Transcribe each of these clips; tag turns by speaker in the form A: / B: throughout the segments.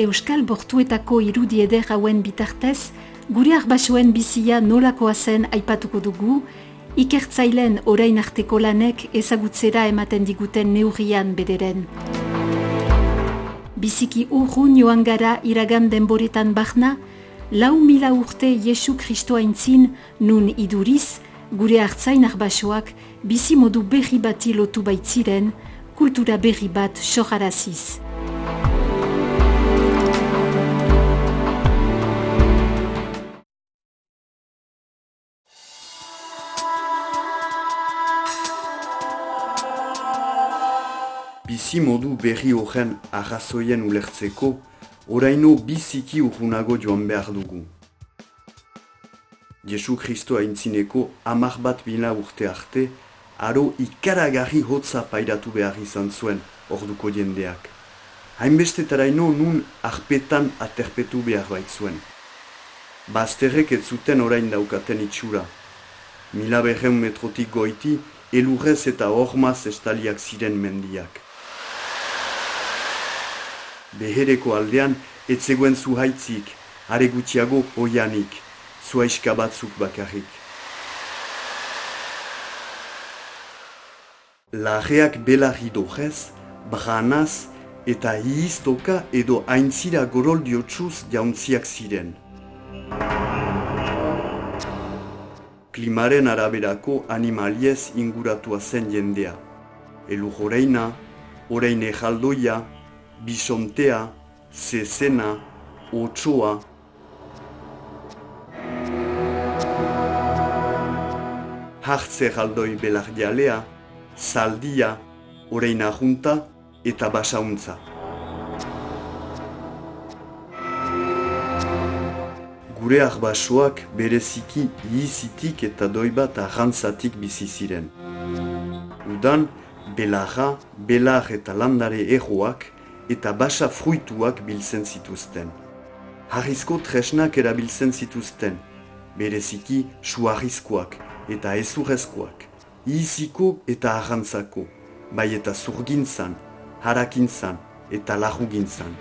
A: Euskal bortuetako irudi eder hauen bitartez, gure arbasoen bizia nolakoa zen aipatuko dugu, ikertzailen orain arteko lanek ezagutzera ematen diguten neurrian bederen. Biziki urrun joan gara iragan denboretan barna, 4.000 urte Jesu Kristo aintzin nun iduriz, gure hartzain arbasoak bizimodu berri bati lotu baitziren, kultura berri bat soraraziz.
B: Bizimodu berri horren arrazoien ulertzeko, oraino biziki urrunago joan behar dugu. Jesu Kristo aintzineko 11.000 urte arte, aro ikaragarri hotza pairatu behar izan zuen orduko jendeak. Hainbestetaraino nun arpetan aterpetu behar baitzuen. Bazterrek ez zuten orain daukaten itxura. 1200 metrotik goiti, elurrez eta hormaz estaliak ziren mendiak. Behereko aldean ez zegoen zuhaitzik, are gutxiago oianik, zuaiska batzuk bakarrik. Larreak belarri dojez, branaz eta hiztoka edo aintzira gorol diotsuz jauntziak ziren. Klimaren araberako animaliez inguratua zen jendea. Elur oreina, oreine jaldoia, bisontea, zezena, otsoa. Hartze jaldoi belardialea, zaldia, oreina junta eta basauntza. Gure arbasoak bereziki izitik eta doibat arrantzatik bizi ziren. Udan, belarra, belar eta landare erroak eta basa fruituak biltzen zituzten. Harrizko tresnak erabiltzen zituzten, bereziki suarrizkoak eta ezurrezkoak, iziko eta arrantzako, bai eta zurgintzan, harakintzan eta lahugintzan.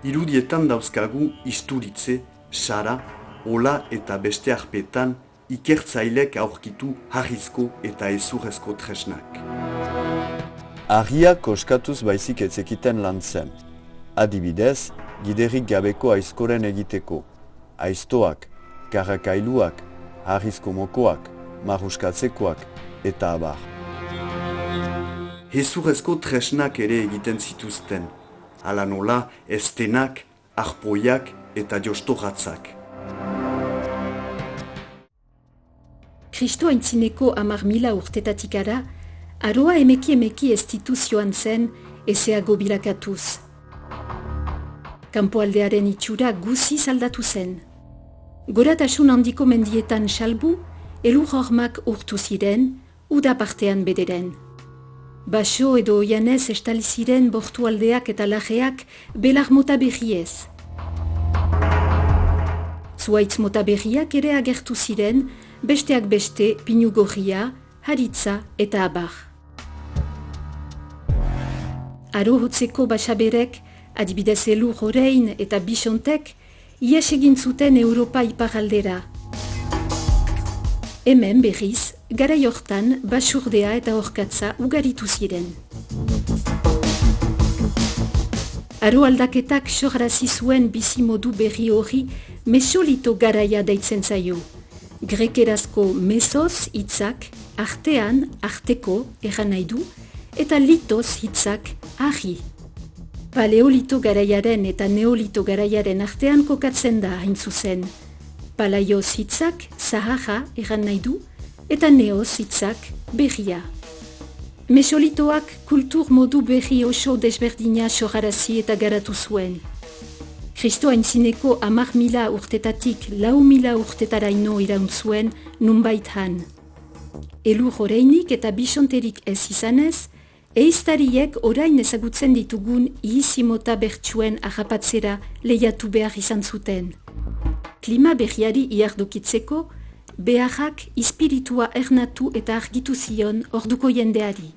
B: Irudietan dauzkagu isturitze, sara, ola eta beste arpetan ikertzailek aurkitu harrizko eta ezurrezko tresnak. Argiak koskatuz baizik etzekiten lan zen. Adibidez, giderik gabeko aizkoren egiteko. Aiztoak, karrakailuak, harrizko mokoak, marruskatzekoak eta abar. Hezurrezko tresnak ere egiten zituzten. Hala nola, estenak, arpoiak eta jostoratzak.
A: Kristo aintzineko 10.000 urtetatik ara, aroa emeki ez dituzioan zen ezeago bilakatuz. Kanpoaldearen itxura guziz aldatu zen. Goratasun handiko mendietan salbu, elur hormak urtu ziren, uda partean bederen. Baso edo oianez estali ziren bortualdeak eta lajeak belar mota berriez. Zuaitz mota berriak ere agertu ziren, besteak beste pinu gorria, haritza eta abar. Aro hotzeko basaberek, adibidez elur orein eta bisontek, ies egin zuten Europa iparaldera. Hemen berriz, garai hortan basurdea eta orkatza ugaritu ziren. Aro aldaketak sorrazi zuen bizimodu berri hori mesolito garaia deitzen zaio. Grekerazko mesos hitzak artean, arteko erran nahi du, eta litos hitzak ahi. Paleolito garaiaren eta neolito garaiaren artean kokatzen da hain zuzen. Palaioz hitzak Sahara erran nahi du, eta neoz hitzak berria. Mesolitoak kultur modu berri oso desberdina sorarazi eta garatu zuen. Kristo aintzineko 10.000 urtetatik 4.000 urtetaraino iraun zuen nunbait han. Elur oreinik eta bisonterik ez izanez, eiztariek orain ezagutzen ditugun ihizimota bertsuen harrapatzera lehiatu behar izan zuten. Klima berriari iardokitzeko, beharrak ispiritua ernatu eta argitu zion orduko jendeari.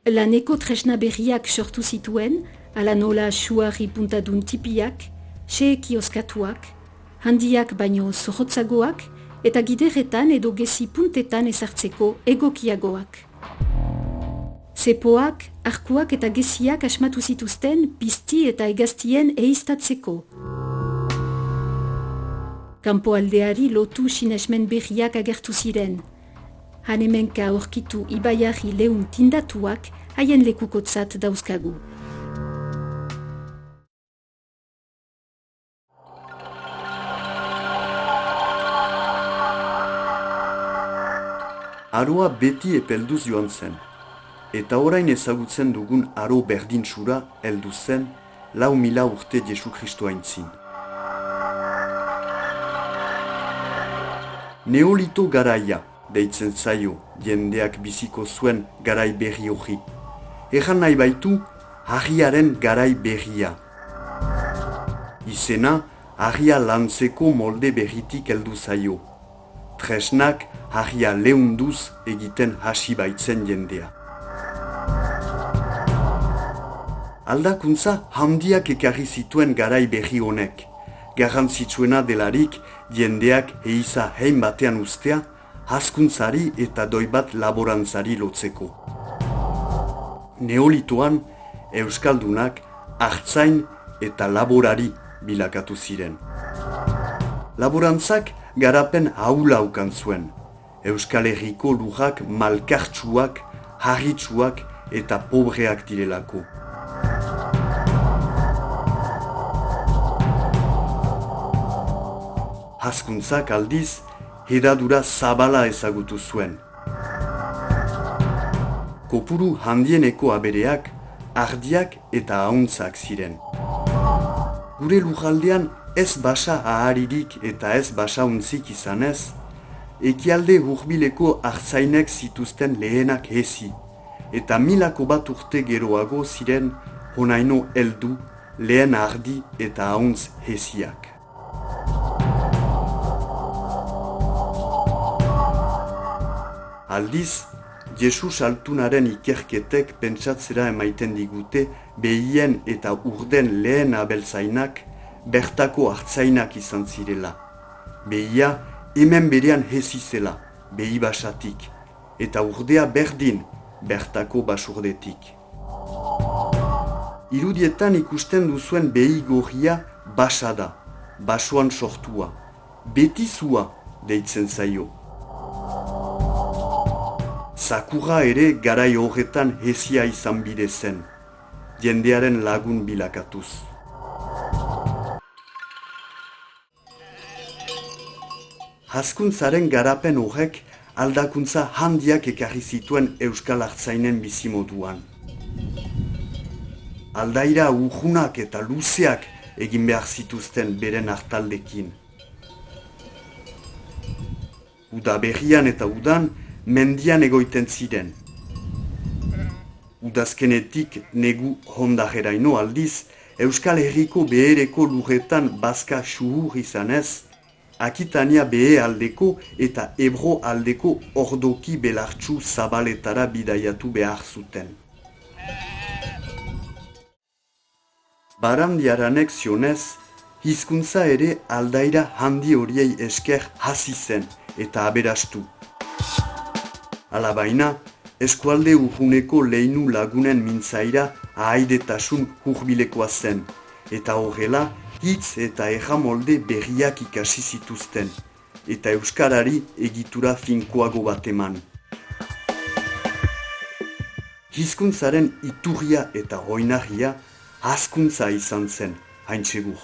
A: Laneko tresna berriak sortu zituen, ala nola suari puntadun tipiak, seeki oskatuak, handiak baino zorrotzagoak, eta gideretan edo gezi puntetan ezartzeko egokiagoak. Zepoak, arkuak eta geziak asmatu zituzten pizti eta hegaztien ehiztatzeko. Kanpoaldeari lotu sinesmen berriak agertu ziren. Hanemenka aurkitu ibaiari leun tindatuak haien lekukotzat dauzkagu.
B: Aroa beti epelduz joan zen, eta orain ezagutzen dugun aro berdintsura heldu zen 4.000 urte Jesu Kristo aintzin. Neolito garaia deitzen zaio jendeak biziko zuen garai berri hori. Egan nahi baitu harriaren garai berria. Izena harria lantzeko molde berritik heldu zaio. Tresnak harria leunduz egiten hasi baitzen jendea. Aldakuntza handiak ekarri zituen garai berri honek. Garrantzitsuena delarik jendeak eiza hein batean ustea, hazkuntzari eta doibat laborantzari lotzeko. Neolitoan, euskaldunak artzain eta laborari bilakatu ziren. Laborantzak garapen haula ukan zuen. Euskal Herriko lurrak malkartsuak, harritsuak eta pobreak direlako. Hazkuntzak aldiz, hedadura zabala ezagutu zuen. Kopuru handieneko abereak, ardiak eta ahuntzak ziren. Gure lujaldean ez basa aharirik eta ez basa untzik izanez, ekialde hurbileko artzainek zituzten lehenak hezi, eta 1000 urte geroago ziren honaino heldu lehen ardi eta ahuntz heziak. Aldiz, Jesus altunaren ikerketek pentsatzera emaiten digute behien eta urden lehen abeltzainak bertako hartzainak izan zirela. Behia hemen berean hezi zela, behi basatik, eta urdea berdin bertako basurdetik. Irudietan ikusten duzuen behi gorria basa da, basoan sortua, betizua deitzen zaio. Sakura ere garai horretan hezia izan bide zen, jendearen lagun bilakatuz. Hazkuntzaren garapen horrek aldakuntza handiak ekarri zituen euskal artzainen bizimoduan. Aldaira urrunak eta luzeak egin behar zituzten beren hartaldekin. Udaberrian eta udan mendian egoiten ziren. Udazkenetik negu hondajeraino aldiz, Euskal Herriko behereko lurretan bazka xuhur izanez, Akitania behe aldeko eta Ebro aldeko ordoki belartsu zabaletara bidaiatu behar zuten. Barandiaranek zionez, hizkuntza ere aldaira handi horiei esker hasi zen eta aberastu. Alabaina, eskualde urruneko leinu lagunen mintzaira ahaidetasun hurbilekoa zen, eta horrela hitz eta erramolde berriak ikasi zituzten, eta euskarari egitura finkoago bat eman. Hizkuntzaren iturria eta oinarria hazkuntza izan zen, hain segur.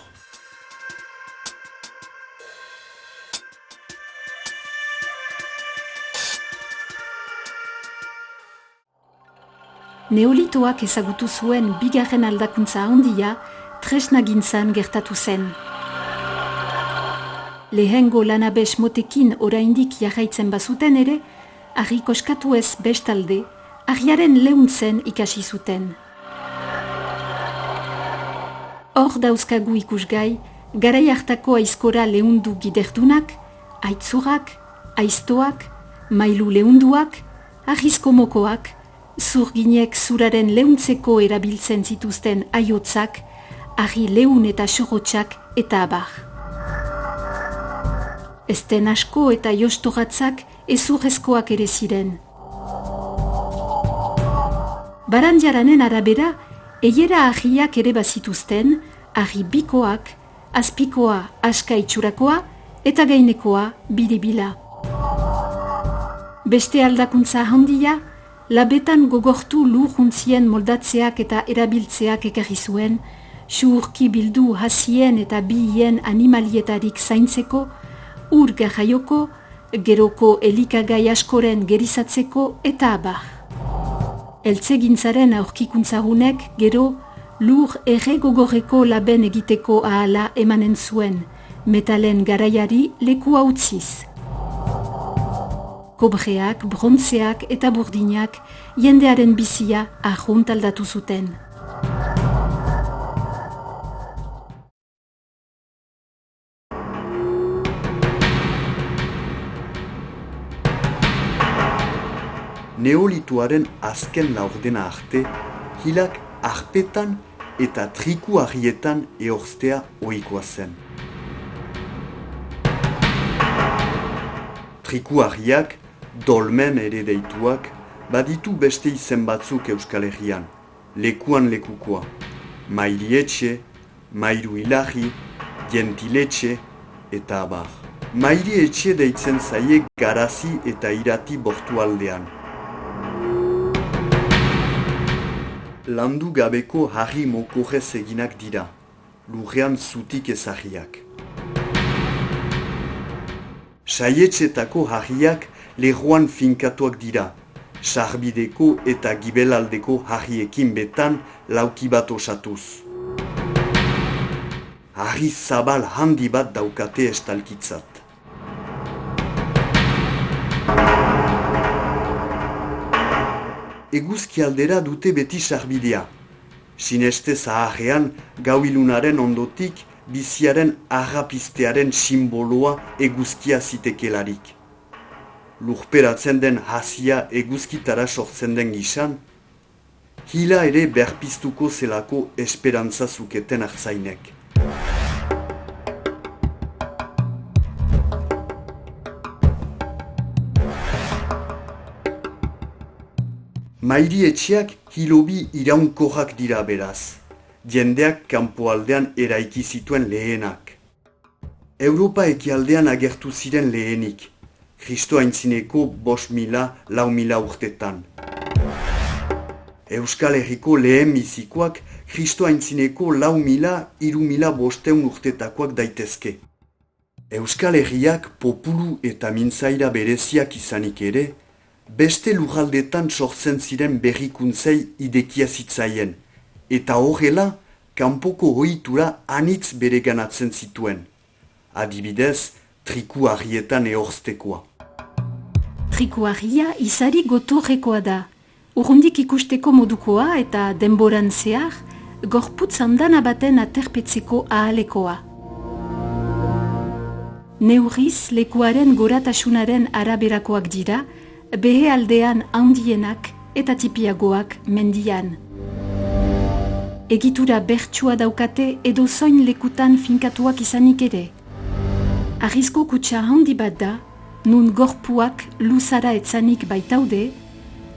A: Neolitoak ezagutu zuen bigarren aldakuntza handia tresnagintzan gertatu zen. Lehengo lanabes motekin oraindik jarraitzen bazuten ere, harri koskatu ez bestalde, harriaren leuntzen ikasi zuten. Hor dauzkagu ikusgai, garai hartako aizkora leundu giderdunak, aitzurak, aiztoak, mailu leunduak, harrizko mokoak, zurginek zuraren leuntzeko erabiltzen zituzten aiotzak, argi leun eta xorotxak eta abar. Ezten asko eta jostogatzak ezurrezkoak ere ziren. Barandiaranen arabera, eiera ahiak ere bazituzten, ahi bikoak, azpikoa aska itxurakoa eta gainekoa biribila. Beste aldakuntza handia, labetan gogortu lurjuntzien moldatzeak eta erabiltzeak ekarri zuen, xurki bildu hasien eta bihien animalietarik zaintzeko, ur garraioko, geroko elikagai askoren gerizatzeko eta abar. Eltzegintzaren aurkikuntzaunek gero lur erregogorreko laben egiteko ahala emanen zuen, metalen garaiari lekua utziz. Kobreak, brontzeak eta burdinak jendearen bizia arrunt aldatu zuten.
B: Neolituaren azken laurdena arte, hilak arpetan eta trikuarrietan ehorztea ohikoa zen. Trikuarriak, dolmen ere deituak, baditu beste izen batzuk Euskal Herrian, lekuan lekukoa, mairietxe, mairu hilarri, gentiletxe eta abar. Mairietxe deitzen zaie garazi eta irati bortualdean. Landu gabeko harri mokorrez eginak dira, lurrean zutik ezagiak. Saietxetako harriak lerroan finkatuak dira, sarbideko eta gibelaldeko harriekin betan lauki bat osatuz. Harri zabal handi bat daukate estalkitzat. Eguzkialdera dute beti sarbidea. Sineste zaharrean gauilunaren ondotik biziaren arrapistearen simboloa eguzkia zitekelarik. Lurperatzen den hasia eguzkitara sortzen den gisan, hila ere berpiztuko zelako esperantza zuketen hartzainek. Mairietxeak hilobi iraunkorrak dira beraz, jendeak kanpoaldean eraiki zituen lehenak. Europa ekialdean agertu ziren lehenik, Kristo aintzineko 5.000-4.000 urtetan. Euskal Herriko lehen bizikoak Kristo aintzineko 4.000-3.500 urtetakoak daitezke. Euskal Herriak populu eta mintzaira bereziak izanik ere, beste lurraldetan sortzen ziren berrikuntzei idekia zitzaien, eta horrela, kanpoko ohitura anitz bereganatzen zituen. Adibidez, trikuarrietan ehorztekoa.
A: Trikuarria izari gotorrekoa da. Urrundik ikusteko modukoa eta denboran zehar, gorputz andana baten aterpetzeko ahalekoa. Neurriz lekuaren goratasunaren araberakoak dira, behe aldean handienak eta tipiagoak mendian. Egitura bertsua daukate edo zoin lekutan finkatuak izanik ere. Arrizko kutsa handi bat da, nun gorpuak luzara etzanik baitaude,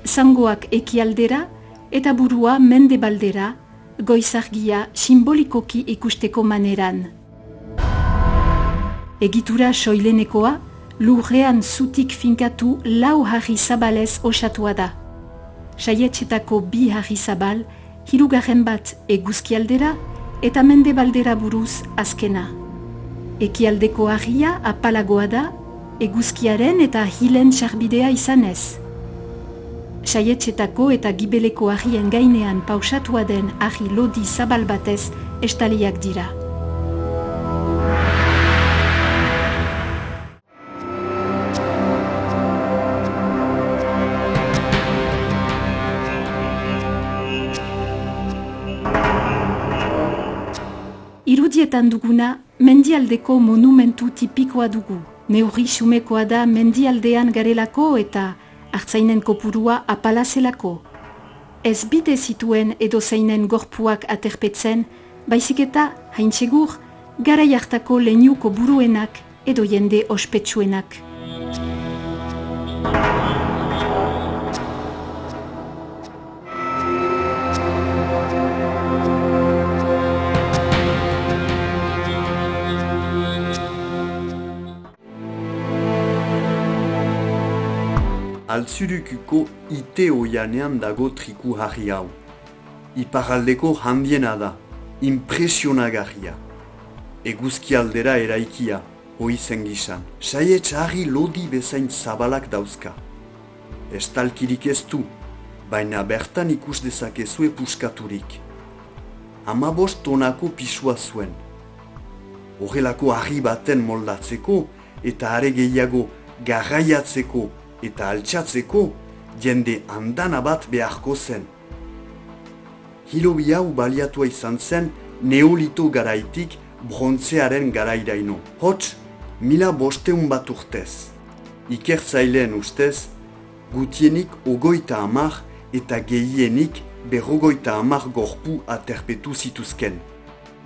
A: zangoak ekialdera eta burua mendebaldera, goizargia simbolikoki ikusteko maneran. Egitura soilenekoa, lurrean zutik finkatu 4 harri zabalez osatua da. Saietxetako 2 harri zabal, 3 bat eguzkialdera eta mendebaldera buruz azkena. Ekialdeko harria apalagoa da, eguzkiaren eta hilen sarbidea izanez. Saietxetako eta gibeleko harrien gainean pausatua den harri lodi zabal batez estaliak dira. Irudietan duguna, mendialdeko monumentu tipikoa dugu. Neurri xumekoa da mendialdean garelako eta hartzainen kopurua apalazelako. ez bide zituen edozeinen gorpuak aterpetzen, baizik eta, hain segur, garai hartako leinuko buruenak edo jende ospetsuenak.
B: Altzurukuko ite oianean dago triku harri hau. Iparaldeko handiena da, impresionagarria. Eguzkialdera eraikia, oizen gisan. Saietz harri lodi bezain zabalak dauzka. Estalkirik ez du, baina bertan ikus dezakezue puskaturik. 15 tonako pisua zuen. Horrelako harri baten moldatzeko eta are gehiago garraiatzeko eta altxatzeko jende andana bat beharko zen. Hilobi hau baliatua izan zen neolito garaitik brontzearen garairaino. Hots, 1500 bat urtez. Ikertzaileen ustez, gutienik 50 eta gehienik 50 gorpu aterpetu zituzken.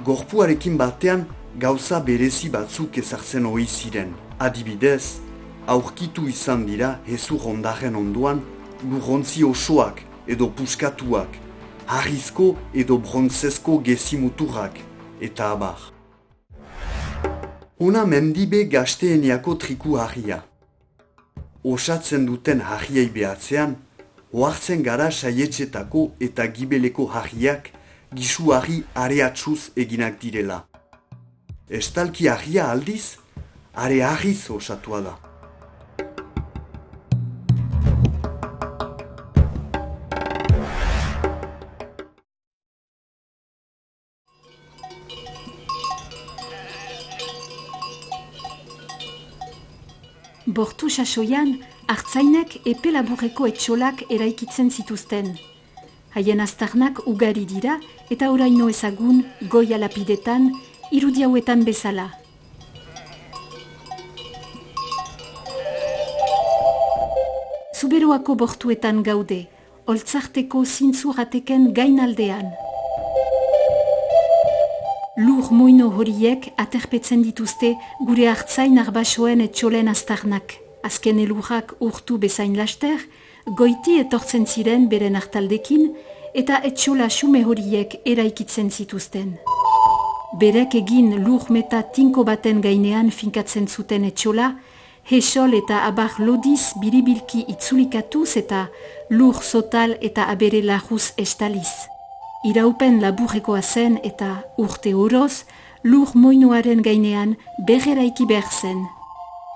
B: Gorpuarekin batean gauza berezi batzuk ezartzen ohi ziren. Adibidez, aurkitu izan dira hezur ondaren ondoan lurrontzi osoak edo puskatuak, harrizko edo brontzezko gezimuturrak, eta abar. Hona mendibe gazteeniako triku harria. Osatzen duten harriei behatzean, ohartzen gara saietxetako eta gibeleko harriak gisu harri areatsuz eginak direla. Estalki harria aldiz, are harriz osatua da.
A: Bortu sasoian, artzainek epe laburreko etxolak eraikitzen zituzten. Haien aztarnak ugari dira eta oraino ezagun goia lapidetan, irudiauetan bezala. Zuberoako bortuetan gaude, Oltzarteko zintzurrateken gainaldean. Lur moino horiek aterpetzen dituzte gure hartzain arbasoen etxolen aztarnak. Azken elurrak urtu bezain laster, goiti etortzen ziren beren hartaldekin eta etxola xume horiek eraikitzen zituzten. Berek egin lur meta tinko baten gainean finkatzen zuten etxola, hesol eta abar lodiz biribilki itzulikatuz eta lur zotal eta abere lajuz estaliz. Iraupen laburrekoa zen eta urte oroz, lur moinoaren gainean berreraiki behar zen.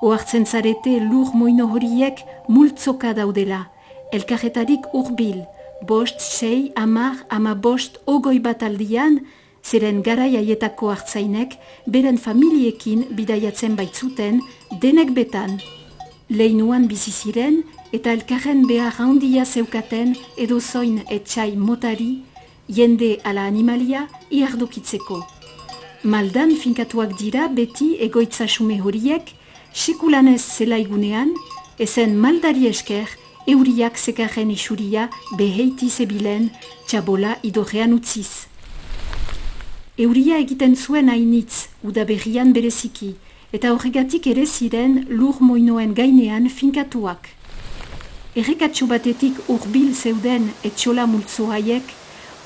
A: Ohartzen zarete lur moino horiek multzoka daudela, elkarretarik hurbil, 5, 6, 10, 15, 20 bat aldian, zeren garai haietako hartzainek beren familiekin bidaiatzen baitzuten denek betan. Leinuan bizi ziren eta elkarren behar handia zeukaten edozoin etxai motari, jende ala animalia iardokitzeko. Maldan finkatuak dira beti egoitza xume horiek, sekulanez zelaigunean, ezen maldari esker, euriak zekarren isuria beheiti zebilen txabola idorrean utziz. Euria egiten zuen hainitz, udaberrian bereziki, eta horregatik ere ziren lur moinoen gainean finkatuak. Errekatxo batetik hurbil zeuden etxola multzo haiek,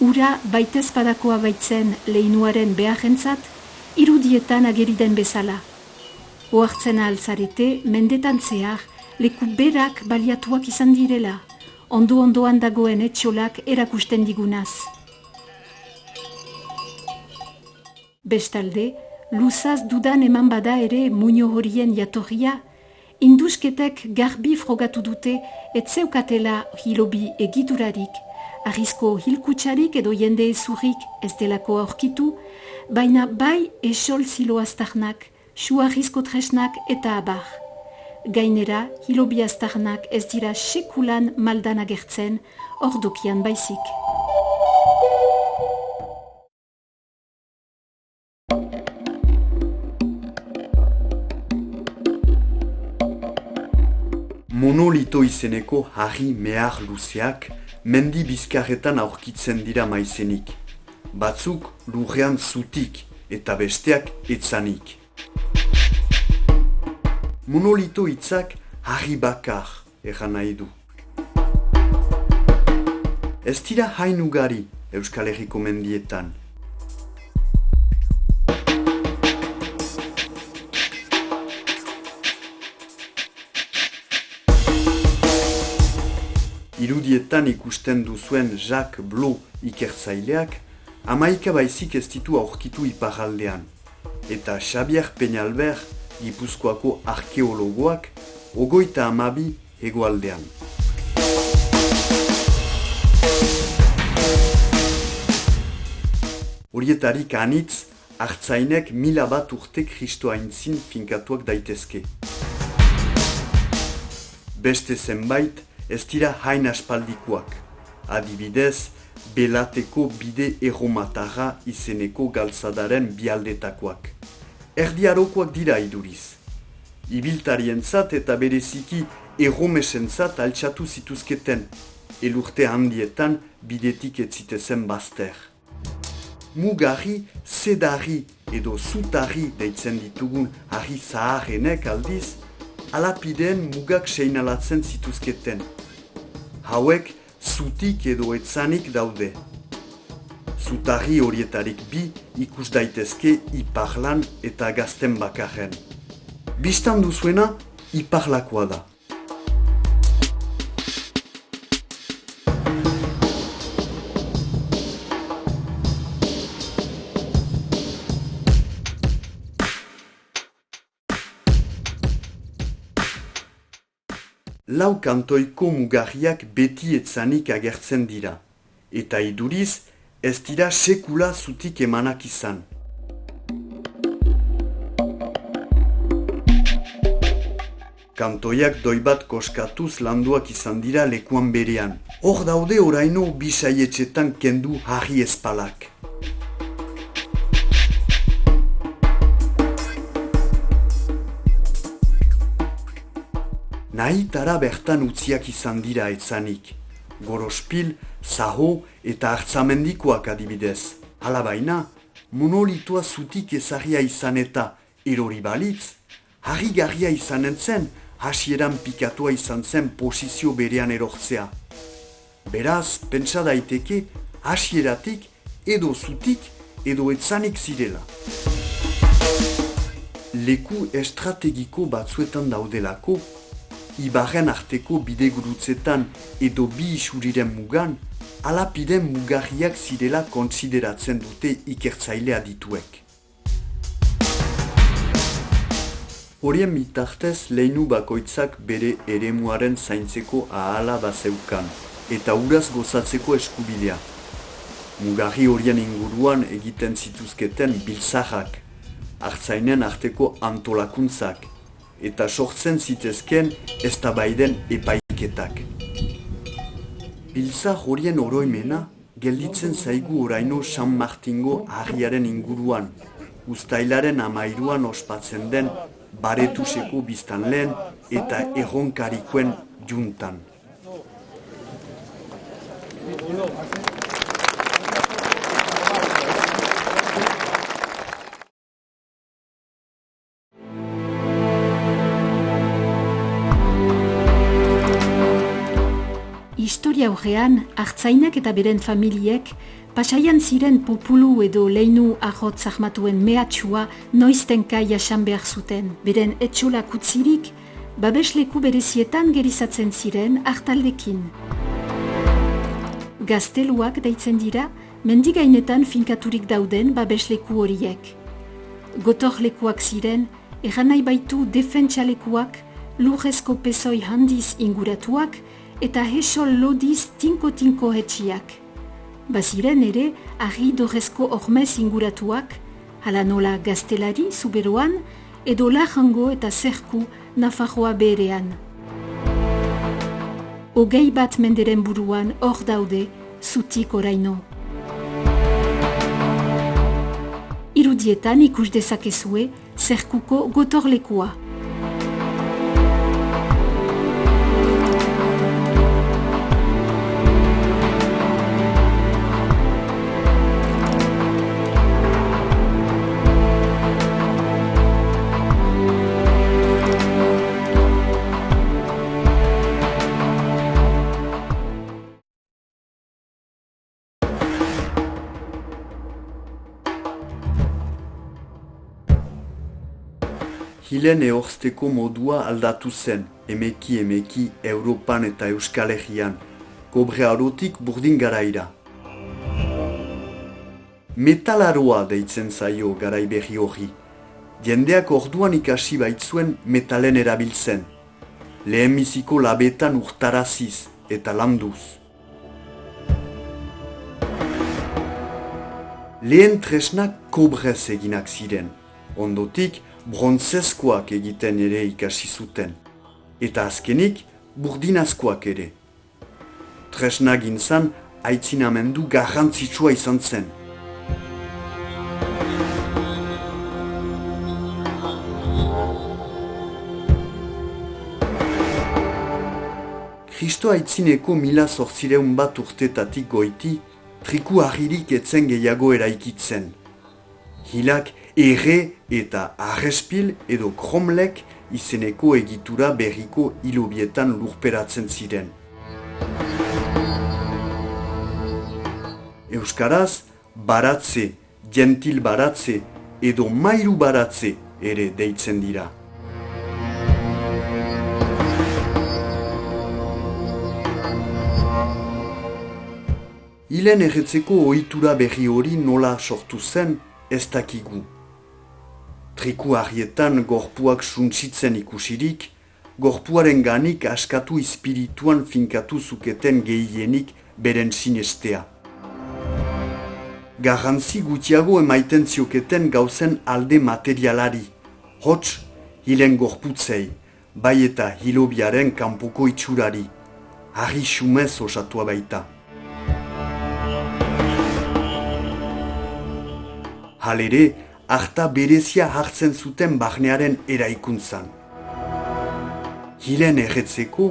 A: ura baitezpadakoa baitzen leinuaren beharrentzat, irudietan ageriden bezala. Ohartzen altzarete, mendetan zehar, leku berak baliatuak izan direla, ondo-ondoan dagoen etxolak erakusten digunaz. Bestalde, luzaz dudan eman bada ere muino horien jatorria, indusketek garbi frogatu dute ez zeukatela hilobi egiturarik, arrizko hilkutsarik edo jende ezurrik ez delako aurkitu, baina bai esol zilo aztarnak, su arrizko tresnak eta abar. Gainera, hilobi aztarnak ez dira sekulan maldan agertzen, ordokian baizik.
B: Monolito izeneko harri mehar luzeak mendi bizkarretan aurkitzen dira maizenik. Batzuk lurrean zutik eta besteak etzanik. Monolito hitzak harri bakar egan nahi du. Ez dira hain ugari Euskal Herriko mendietan. Irudietan ikusten duzuen Jacques Blo ikertzaileak, 11 baizik ez ditu aurkitu iparraldean, eta Xavier Peñalver, Gipuzkoako arkeologoak, 32 hegoaldean. Horietarik anitz, artzainek 1000 urte Kristo aintzin finkatuak daitezke. Beste zenbait, ez dira hain aspaldikoak. Adibidez, Belateko bide erromatarra izeneko galtzadaren bialdetakoak. Erdiarokoak dira iduriz. Ibiltarientzat eta bereziki erromesentzat altxatu zituzketen, elurte handietan bidetik etzitezen bazter. Mugarri, zedari edo zutari deitzen ditugun harri zaharrenek aldiz, alapideen mugak seinalatzen zituzketen. Hauek zutik edo etzanik daude. Zutarri horietarik bi ikus daitezke iparlan eta gazten bakarren. Bistan duzuena iparlakoa da. Lau kantoiko mugarriak beti etzanik agertzen dira, eta iduriz ez dira sekula zutik emanak izan. Kantoiak doibat koskatuz landuak izan dira lekuan berean. Hor daude oraino bisaietxetan kendu harri espalak. Nahitara bertan utziak izan dira etzanik. Gorospil, Zaho eta Artzamendikoak adibidez. Alabaina, monolitoa zutik ezarria izan eta erori balitz, harrigarria izanen zen, hasieran pikatua izan zen posizio berean erortzea. Beraz, pentsa daiteke, hasieratik edo zutik edo etzanik zirela. Leku estrategiko batzuetan daudelako, ibarren arteko bidegurutzetan edo bi isuriren mugan, alapiden mugarriak zirela kontsideratzen dute ikertzailea dituek. Horien bitartez leinu bakoitzak bere eremuaren zaintzeko ahala bazeukan, eta uraz gozatzeko eskubidea. Mugarri horien inguruan egiten zituzketen biltzarrak, artzainen arteko antolakuntzak, eta sortzen zitezken eztabaiden epaiketak. Biltzar horien oroimena gelditzen zaigu oraino San Martingo harriaren inguruan, uztailaren 13 ospatzen den Baretuseko biztanleen eta erronkarikoen juntan.
A: Historia horrean, artzainak eta beren familiek pasaian ziren populu edo leinu ahotz ahmatuen mehatxua noiztenka jasan behar zuten. Beren etxolak utzirik, babesleku berezietan gerizatzen ziren hartaldekin. Gazteluak deitzen dira, mendigainetan finkaturik dauden babesleku horiek. Gotorlekuak ziren, eran nahi baitu defentsalekuak, lurrezko pezoi handiz inguratuak, eta hesol lodiz tinko-tinko hetxiak. Baziren ere, argi dorrezko ormez inguratuak, hala nola gaztelari zuberoan, edo lajango eta zerku Nafarroa berean. 21 menderen buruan hor daude, zutik oraino. Irudietan ikus dezakezue, zerkuko gotorlekua.
B: hilen ehorzteko modua aldatu zen, emeki Europan eta Euskal Herrian, kobre arotik burdin garaira. Metalaroa deitzen zaio garai berri hori. Jendeak orduan ikasi baitzuen metalen erabiltzen. Lehenbiziko labetan urtaraziz eta landuz. Lehen tresnak kobrez eginak ziren. Ondotik, brontzezkoak egiten ere ikasi zuten. Eta azkenik, burdinazkoak ere. Tresna gintzan, aitzinamendu garrantzitsua izan zen. Kristo aitzineko 1800 urtetatik goiti, triku ahirik etzen gehiago eraikitzen. Hilak erre eta arrespil edo kromlek izeneko egitura berriko hilobietan lurperatzen ziren. Euskaraz, baratze, gentil baratze edo mairu baratze ere deitzen dira. Hilen erretzeko ohitura berri hori nola sortu zen ez dakigu. Triku harrietan gorpuak suntsitzen ikusirik, gorpuaren ganik askatu espirituan finkatu zuketen gehienik beren sinestea. Garrantzi gutiago emaiten zioketen gauzen alde materialari, hots hilen gorputzei, bai eta hilobiaren kanpoko itxurari, harri xumez osatua baita. Halere, harta berezia hartzen zuten barnearen eraikuntzan. Hilen erretzeko,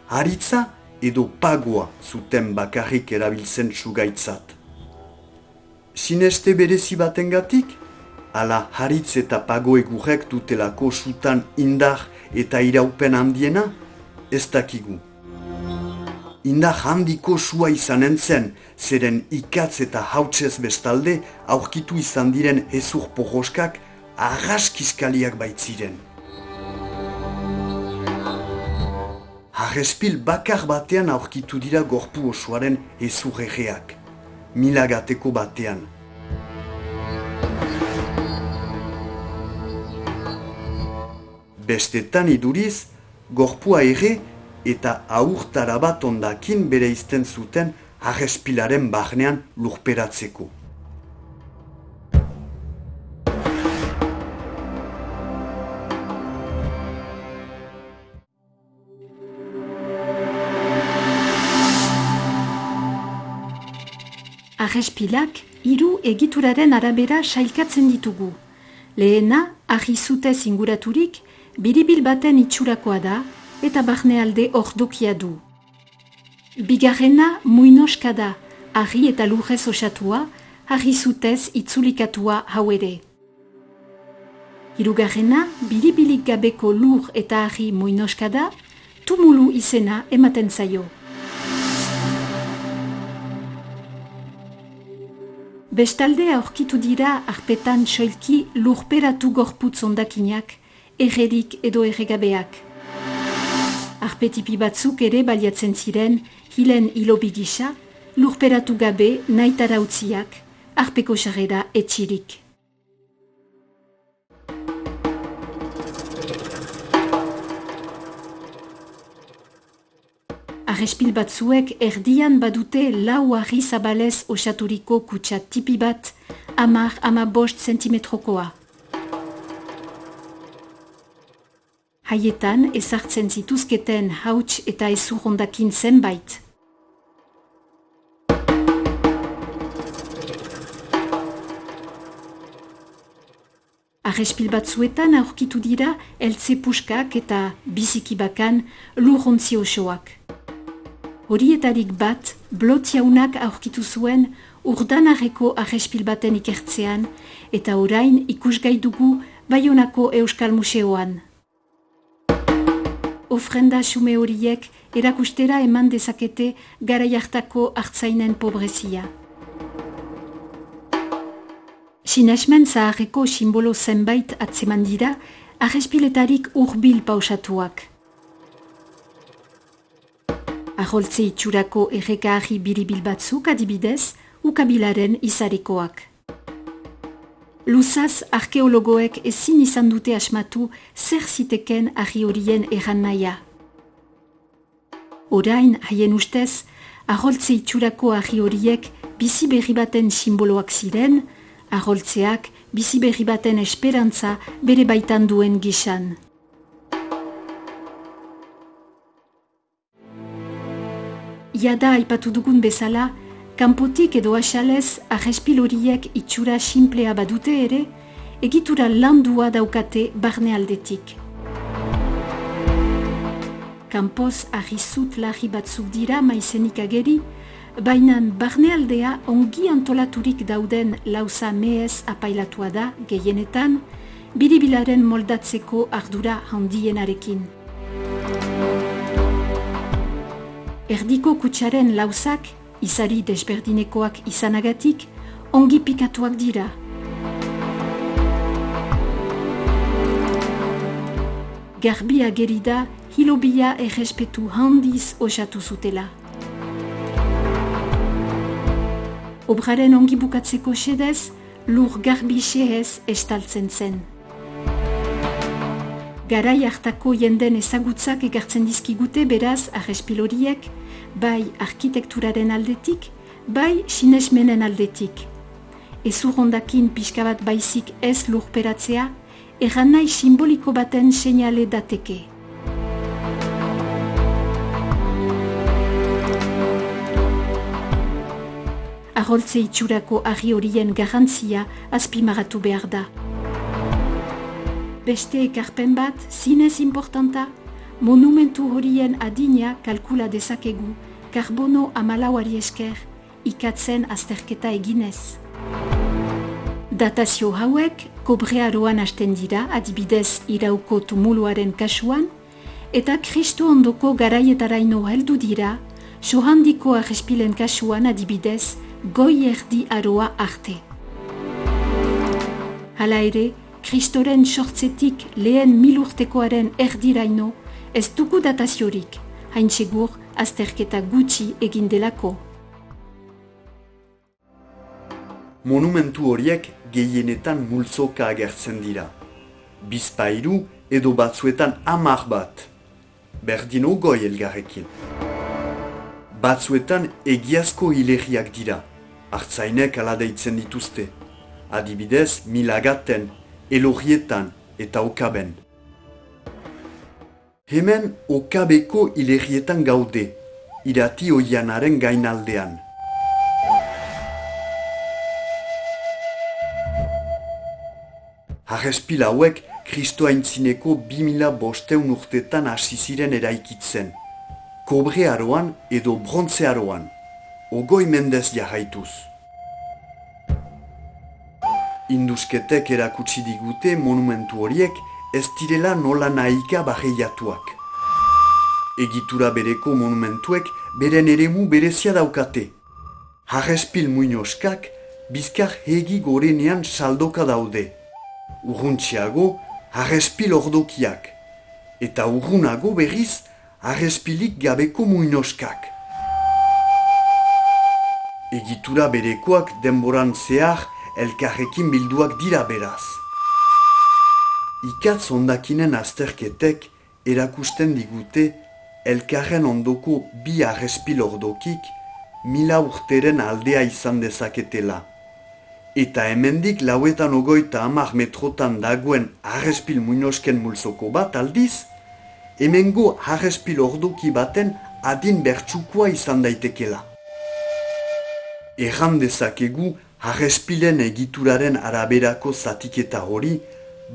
B: haritza edo pagoa zuten bakarrik erabiltzen sugaitzat. Sineste berezi batengatik, ala haritz eta pago egurrek dutelako sutan indar eta iraupen handiena, ez dakigu. Indar handiko sua izanen zen, zeren ikatz eta hautsez bestalde aurkitu izan diren hezur porroskak arraskiskaliak baitziren. Arrespil bakar batean aurkitu dira gorpu osoaren hezur erreak, milagateko batean. Bestetan iduriz, gorpua ere eta aurtara bat ondakin bere izten zuten arrespilaren barnean lurperatzeko.
A: Arrespilak hiru egituraren arabera sailkatzen ditugu. Lehena, arrizutez inguraturik, biribil baten itxurakoa da, eta barnealde ordokia du. Bigarrena muinoska da, arri eta lurrez osatua, arrizutez itzulikatua hau ere. Hirugarrena, biribilik gabeko lur eta arri muinoska da, tumulu izena ematen zaio. Bestalde aurkitu dira arpetan soilki lurperatu gorputz ondakinak, erredik edo erregabeak. Arpetipi batzuk ere baliatzen ziren, hilen hilobi gisa, lurperatu gabe nahitara utziak, arpeko sarrera etxirik. Arrespil batzuek erdian badute lau harri zabalez osaturiko kutsa tipi bat, 10-15 zentimetrokoa. Haietan ezartzen zituzketen hauts eta hezur hondakin zenbait. Arrespil batzuetan aurkitu dira eltze puskak eta biziki bakan lurrontzi osoak. Horietarik bat, Blot jaunak aurkitu zuen urdanarreko arrespil baten ikertzean eta orain ikusgai dugu Baionako Euskal Museoan. Ofrenda xume horiek erakustera eman dezakete garai hartako artzainen pobrezia. Sinesmen zaharreko simbolo zenbait atzeman dira arrespiletarik hurbil pausatuak. Aholtze itxurako errekaari biribil batzuk adibidez, ukabilaren izarekoak. Luzaz, arkeologoek ezin izan dute asmatu zer ziteken argi horien erran nahia. Orain, haien ustez, aholtze itxurako argi horiek bizi berri baten simboloak ziren, aholtzeak bizi berri baten esperantza bere baitan duen gisan. Iada aipatu dugun bezala, kanpotik edo asalez arrespil horiek itxura simplea badute ere, egitura landua daukate barnealdetik. Kanpoz arrizut larri batzuk dira maizenik ageri, bainan barnealdea ongi antolaturik dauden lauza mehez apailatua da, gehienetan, biribilaren moldatzeko ardura handienarekin. Erdiko kutsaren lauzak, izari desberdinekoak izanagatik, ongi pikatuak dira. Garbi ageri da, hilobia errespetu handiz osatu zutela. Obraren ongi bukatzeko xedez, lur garbi xehez estaltzen zen. Garai hartako jenden ezagutzak ekartzen dizkigute beraz arrespil horiek, bai arkitekturaren aldetik, bai sinesmenen aldetik. Ezur hondakin pixka bat baizik ez lurperatzea, erran nahi simboliko baten seinale dateke. Aholtze itxurako argi horien garrantzia azpimarratu behar da. Beste ekarpen bat, zinez importanta, monumentu horien adina kalkula dezakegu, karbono 14 esker, ikatzen azterketa eginez. Datazio hauek, kobrearoan hasten dira, adibidez irauko tumuluaren kasuan, eta Kristo ondoko garaietaraino heldu dira, sohandiko arrespilen kasuan adibidez, goi erdi aroa arte. Hala ere, Kristoren sortzetik lehen 1000 urtekoaren erdiraino ez dugu dataziorik, hain segur azterketa gutxi egin delako.
B: Monumentu horiek gehienetan multzoka agertzen dira. Bizpahiru edo batzuetan 10 bat. Berdino goi elgarrekin. Batzuetan egiazko hilerriak dira. Artzainek ala deitzen dituzte. Adibidez, Milagaten, Elorrietan eta Okaben. Hemen Okabeko hilerrietan gaude, irati oianaren gainaldean. Arrespil hauek Kristo aintzineko 2500 urtetan hasi ziren eraikitzen. Kobre aroan edo brontze aroan, ogoi mendez jarraituz. Indusketek erakutsi digute monumentu horiek ez direla nola nahika barreiatuak. Egitura bereko monumentuek beren eremu berezia daukate. Arrespil muinoskak bizkar hegi gorenean saldoka daude. Urruntxiago arrespil ordokiak, eta urrunago berriz arrespilik gabeko muinoskak. Egitura berekoak denboran zehar elkarrekin bilduak dira beraz. Ikatz hondakinen azterketek erakusten digute elkarren ondoko 2 arrespil ordokik 1000 urteren aldea izan dezaketela. Eta hemendik 950 metrotan dagoen arrespil muinosken multzoko bat aldiz, hemengo arrespil ordoki baten adin bertsukoa izan daitekela. Erran dezakegu arrespilen egituraren araberako zatiketa hori,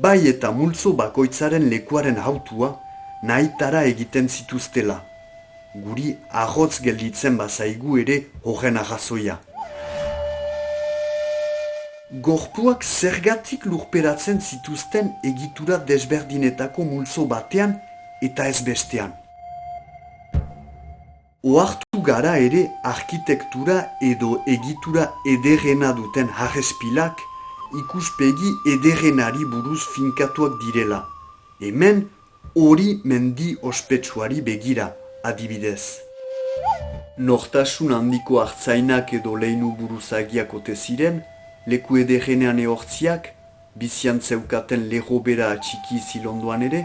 B: bai eta multzo bakoitzaren lekuaren hautua, nahitara egiten zituztela. Guri ahotz gelditzen bazaigu ere horren arrazoia. Gorpuak zergatik lurperatzen zituzten egitura desberdinetako multzo batean eta ez bestean. Ohartu gara ere arkitektura edo egitura ederrena duten arrespilak ikuspegi ederrenari buruz finkatuak direla, Hemen hori mendi ospetsuari begira, adibidez. Nortasun handiko hartzainak edo leinu buruzagiak ote ziren, leku ederrenean ehortziak, bizian zeukaten leho bera atxiki zilondoan ere?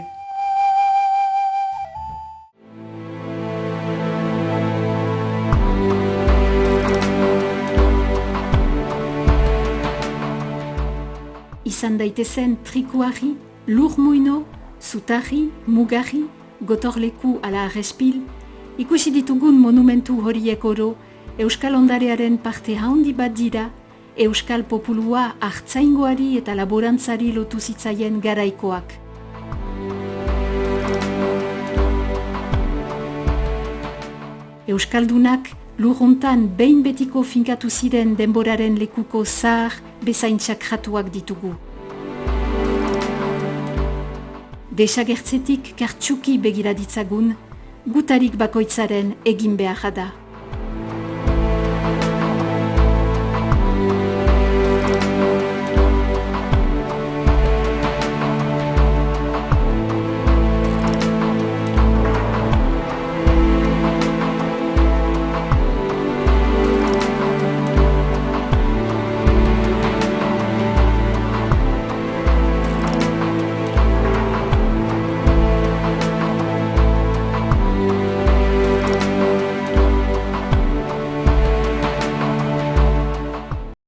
A: Izan daitezen trikuari, lur muino, zutarri, mugarri, gotorleku ala arrespil, ikusi ditugun monumentu horiek oro, Euskal Ondarearen parte handi bat dira, Euskal populua hartzaingoari eta laborantzari lotu zitzaien garaikoak. Euskaldunak lurrontan behin betiko finkatu ziren denboraren lekuko zahar bezain sakratuak ditugu. Desagertzetik kartsuki begira ditzagun, gutarik bakoitzaren egin behar da.